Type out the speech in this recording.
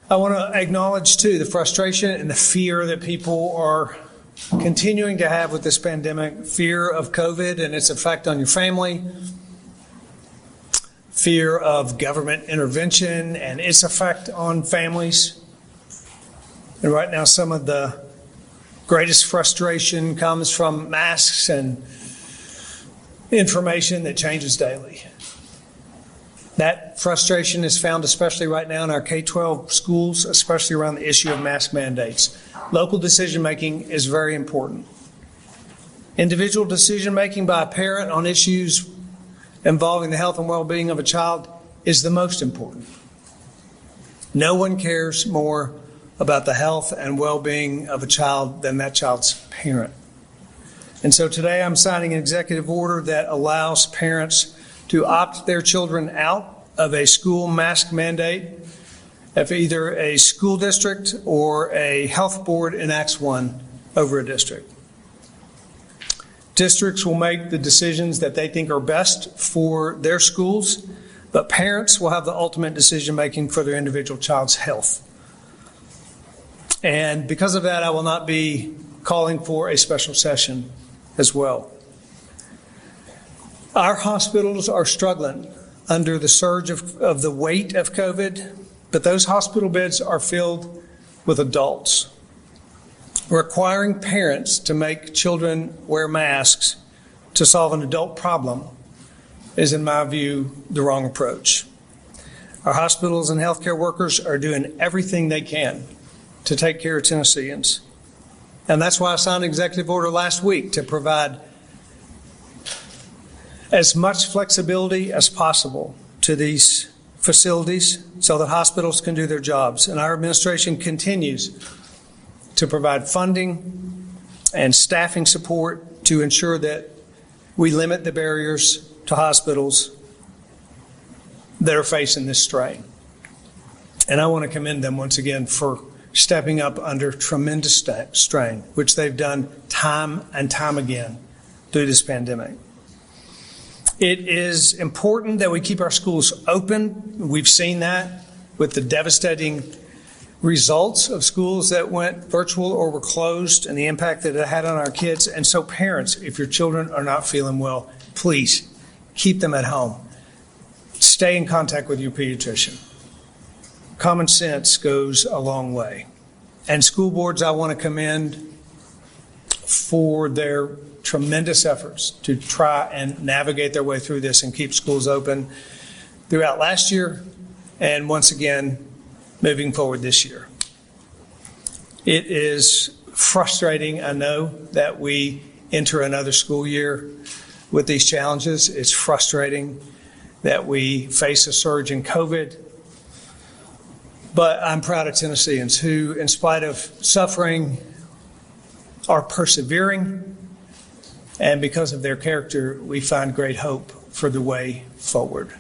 I want to acknowledge, too, the frustration and the fear that people are continuing to have with this pandemic, fear of COVID and its effect on your family, fear of government intervention and its effect on families. And right now, some of the greatest frustration comes from masks and information that changes daily. That frustration is found especially right now in our K-12 schools, especially around the issue of mask mandates. Local decision-making is very important. Individual decision-making by a parent on issues involving the health and well-being of a child is the most important. No one cares more about the health and well-being of a child than that child's parent. And so today I'm signing an executive order that allows parents to opt their children out of a school mask mandate if either a school district or a health board enacts one over a district. Districts will make the decisions that they think are best for their schools, but parents will have the ultimate decision-making for their individual child's health. And because of that, I will not be calling for a special session as well. Our hospitals are struggling under the surge of the weight of COVID, but those hospital beds are filled with adults. Requiring parents to make children wear masks to solve an adult problem is, in my view, the wrong approach. Our hospitals and healthcare workers are doing everything they can to take care of Tennesseans. And that's why I signed an executive order last week to provide as much flexibility as possible to these facilities so that hospitals can do their jobs. And our administration continues to provide funding and staffing support to ensure that we limit the barriers to hospitals that are facing this strain. And I want to commend them once again for stepping up under tremendous strain, which they've done time and time again through this pandemic. It is important that we keep our schools open. We've seen that with the devastating results of schools that went virtual or were closed and the impact that it had on our kids. And so parents, if your children are not feeling well, please keep them at home. Stay in contact with your pediatrician. Common sense goes a long way. And school boards, I want to commend for their tremendous efforts to try and navigate their way through this and keep schools open throughout last year and once again moving forward this year. It is frustrating, I know, that we enter another school year with these challenges. It's frustrating that we face a surge in COVID. But I'm proud of Tennesseans who, in spite of suffering, are persevering. And because of their character, we find great hope for the way forward.